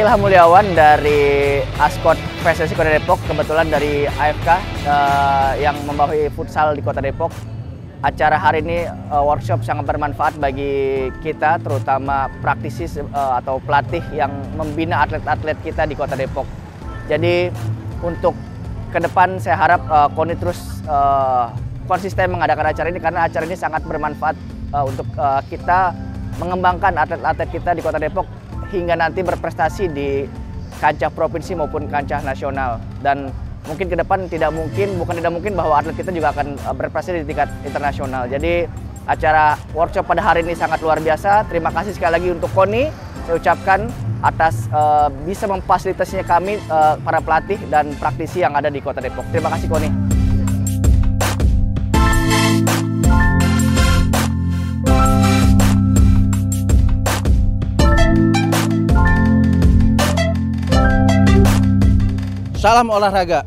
Ilham Mulyawan dari Askot PSSI Kota Depok, kebetulan dari AFK yang membawahi futsal di Kota Depok. Acara hari ini workshop sangat bermanfaat bagi kita, terutama praktisi atau pelatih yang membina atlet-atlet kita di Kota Depok. Jadi untuk ke depan saya harap KONI terus konsisten mengadakan acara ini karena acara ini sangat bermanfaat untuk kita mengembangkan atlet-atlet kita di Kota Depok hingga nanti berprestasi di kancah provinsi maupun kancah nasional. Dan mungkin ke depan bukan tidak mungkin bahwa atlet kita juga akan berprestasi di tingkat internasional. Jadi acara workshop pada hari ini sangat luar biasa. Terima kasih sekali lagi untuk KONI. Saya ucapkan atas bisa memfasilitasinya kami para pelatih dan praktisi yang ada di Kota Depok. Terima kasih KONI. Salam olahraga.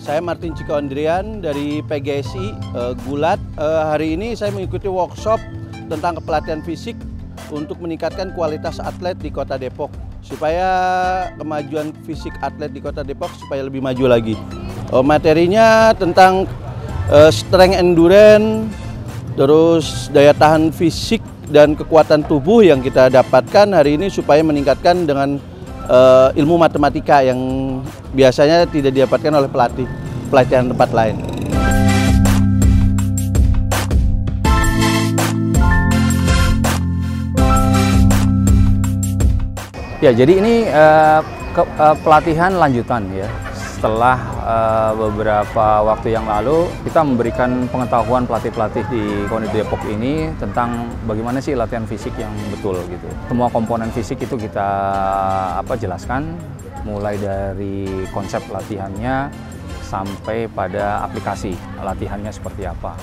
Saya Martin Ciko Andrian dari PGSI Gulat. Hari ini saya mengikuti workshop tentang pelatihan fisik untuk meningkatkan kualitas atlet di Kota Depok supaya kemajuan fisik atlet di Kota Depok supaya lebih maju lagi. Materinya tentang strength endurance, terus daya tahan fisik dan kekuatan tubuh yang kita dapatkan hari ini supaya meningkatkan dengan ilmu matematika yang biasanya tidak didapatkan oleh pelatihan tempat lain. Ya, jadi ini pelatihan lanjutan ya. Setelah beberapa waktu yang lalu kita memberikan pengetahuan pelatih-pelatih di KONI Depok ini tentang bagaimana sih latihan fisik yang betul gitu. Semua komponen fisik itu kita jelaskan, mulai dari konsep latihannya sampai pada aplikasi latihannya seperti apa,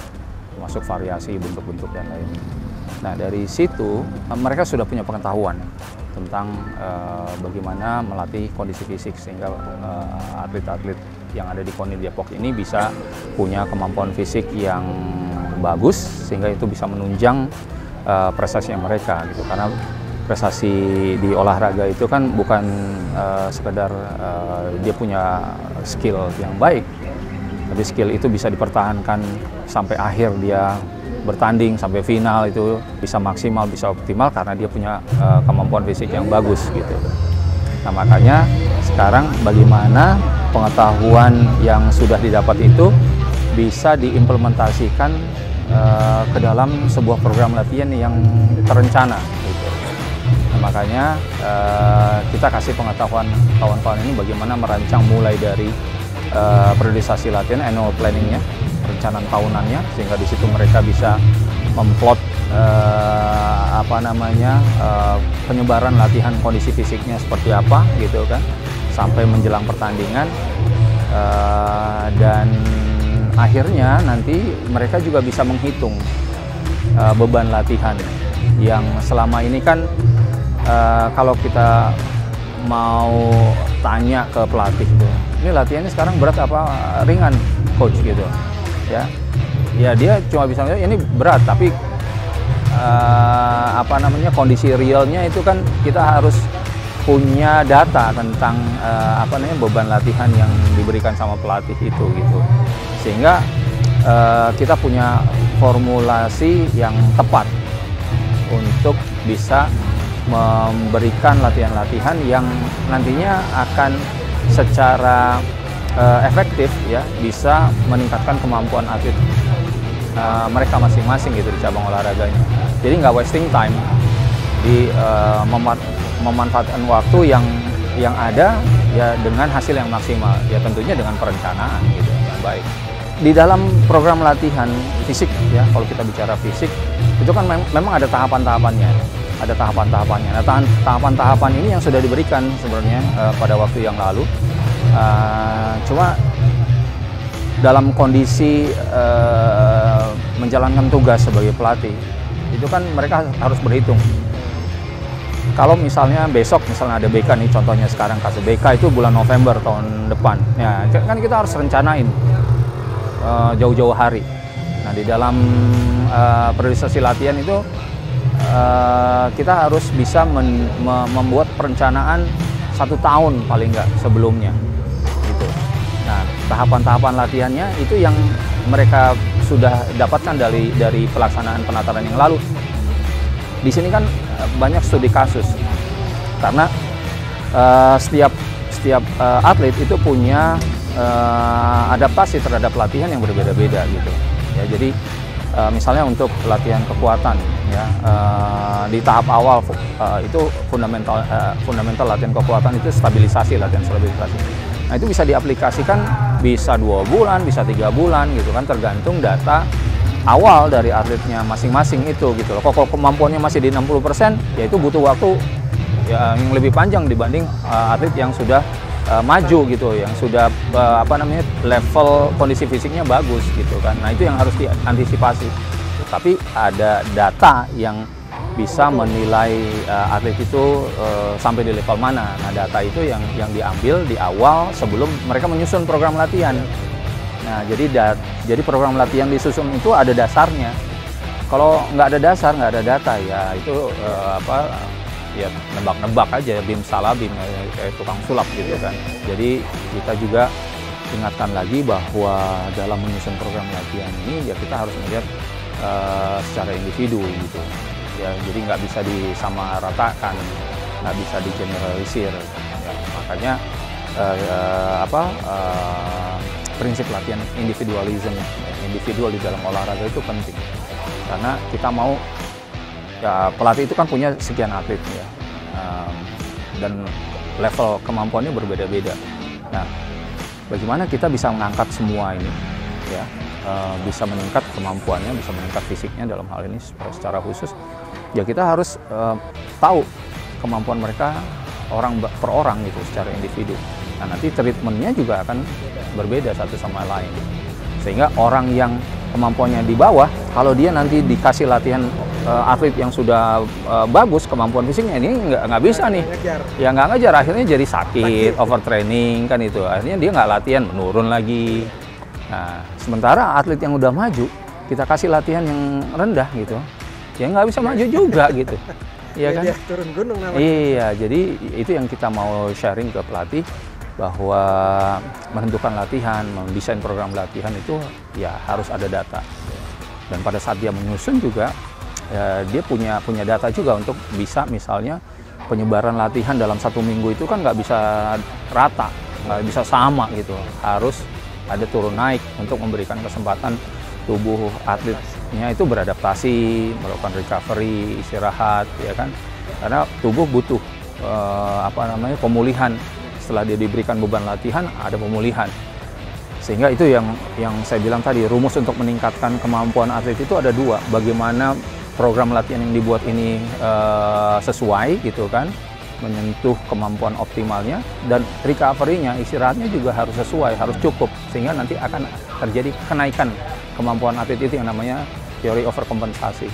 termasuk variasi bentuk-bentuk dan lainnya. Nah, dari situ mereka sudah punya pengetahuan tentang bagaimana melatih kondisi fisik sehingga atlet-atlet yang ada di KONI Depok ini bisa punya kemampuan fisik yang bagus sehingga itu bisa menunjang prestasi mereka gitu. Karena prestasi di olahraga itu kan bukan sekedar dia punya skill yang baik, tapi skill itu bisa dipertahankan sampai akhir dia bertanding sampai final, itu bisa maksimal, bisa optimal karena dia punya kemampuan fisik yang bagus gitu. Nah, makanya sekarang bagaimana pengetahuan yang sudah didapat itu bisa diimplementasikan ke dalam sebuah program latihan yang terencana gitu. Nah, makanya kita kasih pengetahuan kawan-kawan ini bagaimana merancang mulai dari periodisasi latihan, annual planningnya, perencanaan tahunannya, sehingga di situ mereka bisa memplot penyebaran latihan kondisi fisiknya seperti apa gitu kan, sampai menjelang pertandingan, dan akhirnya nanti mereka juga bisa menghitung beban latihan yang selama ini kan kalau kita mau tanya ke pelatih gitu, ini latihannya sekarang berat apa ringan coach gitu ya, dia cuma bisa bilang ini berat, tapi kondisi realnya itu kan kita harus punya data tentang beban latihan yang diberikan sama pelatih itu gitu, sehingga kita punya formulasi yang tepat untuk bisa memberikan latihan-latihan yang nantinya akan secara efektif ya bisa meningkatkan kemampuan atlet mereka masing-masing gitu di cabang olahraganya. Jadi nggak wasting time di memanfaatkan waktu yang ada ya dengan hasil yang maksimal, ya tentunya dengan perencanaan gitu yang baik. Di dalam program latihan fisik ya, kalau kita bicara fisik itu kan memang ada tahapan-tahapannya. Ada tahapan-tahapannya. Nah, tahapan-tahapan ini yang sudah diberikan sebenarnya pada waktu yang lalu. Cuma dalam kondisi menjalankan tugas sebagai pelatih itu kan mereka harus berhitung. Kalau misalnya besok ada BK nih, contohnya sekarang kasus BK itu bulan November tahun depan, ya kan kita harus rencanain jauh-jauh hari. Nah, di dalam periodisasi latihan itu kita harus bisa membuat perencanaan 1 tahun paling nggak sebelumnya gitu. Nah, tahapan-tahapan latihannya itu yang mereka sudah dapatkan dari pelaksanaan penataran yang lalu. Di sini kan banyak studi kasus karena setiap atlet itu punya adaptasi terhadap latihan yang berbeda-beda gitu. Ya, jadi misalnya untuk latihan kekuatan, ya di tahap awal itu fundamental latihan kekuatan itu latihan stabilisasi. Nah, itu bisa diaplikasikan bisa 2 bulan, bisa 3 bulan gitu kan, tergantung data awal dari atletnya masing-masing itu gitu loh. Kalau kemampuannya masih di 60%, ya itu butuh waktu yang lebih panjang dibanding atlet yang sudah maju gitu, yang sudah level kondisi fisiknya bagus gitu kan. Nah, itu yang harus diantisipasi. Tapi ada data yang bisa menilai atlet itu sampai di level mana. Nah, data itu yang diambil di awal sebelum mereka menyusun program latihan. Nah, jadi program latihan disusun itu ada dasarnya. Kalau nggak ada dasar, nggak ada data, ya itu ya nebak-nebak aja, bim salah bim, kayak tukang sulap gitu kan. Jadi kita juga ingatkan lagi bahwa dalam menyusun program latihan ini ya kita harus melihat secara individu gitu. Ya, jadi nggak bisa disamaratakan, nggak bisa digeneralisir. Ya, makanya prinsip latihan individual di dalam olahraga itu penting, karena kita mau ya, pelatih itu kan punya sekian atlet ya, dan level kemampuannya berbeda-beda. Nah, bagaimana kita bisa mengangkat semua ini, ya, bisa meningkat kemampuannya, bisa meningkat fisiknya dalam hal ini secara khusus. Ya kita harus tahu kemampuan mereka orang per orang gitu secara individu. Nah, nanti treatmentnya juga akan berbeda satu sama lain. Sehingga orang yang kemampuannya di bawah, kalau dia nanti dikasih latihan atlet yang sudah bagus kemampuan fisiknya, ini nggak bisa nih, ya nggak ngajar, akhirnya jadi sakit, overtraining kan itu, akhirnya dia nggak latihan, menurun lagi. Nah, sementara atlet yang udah maju, kita kasih latihan yang rendah gitu, ya nggak bisa maju juga gitu, iya kan? Turun gunung namanya. Iya, jadi itu yang kita mau sharing ke pelatih, bahwa menentukan latihan, mendesain program latihan itu ya harus ada data. Dan pada saat dia menyusun juga, ya, dia punya data juga untuk bisa misalnya penyebaran latihan dalam 1 minggu itu kan nggak bisa rata, nggak bisa sama gitu. Harus ada turun naik untuk memberikan kesempatan tubuh atletnya itu beradaptasi, melakukan recovery, istirahat, ya kan? Karena tubuh butuh pemulihan. Setelah dia diberikan beban latihan, ada pemulihan. Sehingga itu yang saya bilang tadi, rumus untuk meningkatkan kemampuan atlet itu ada 2. Bagaimana program latihan yang dibuat ini sesuai gitu kan, menyentuh kemampuan optimalnya, dan recovery-nya, istirahatnya juga harus sesuai, harus cukup, sehingga nanti akan terjadi kenaikan kemampuan atlet itu yang namanya teori overkompensasi.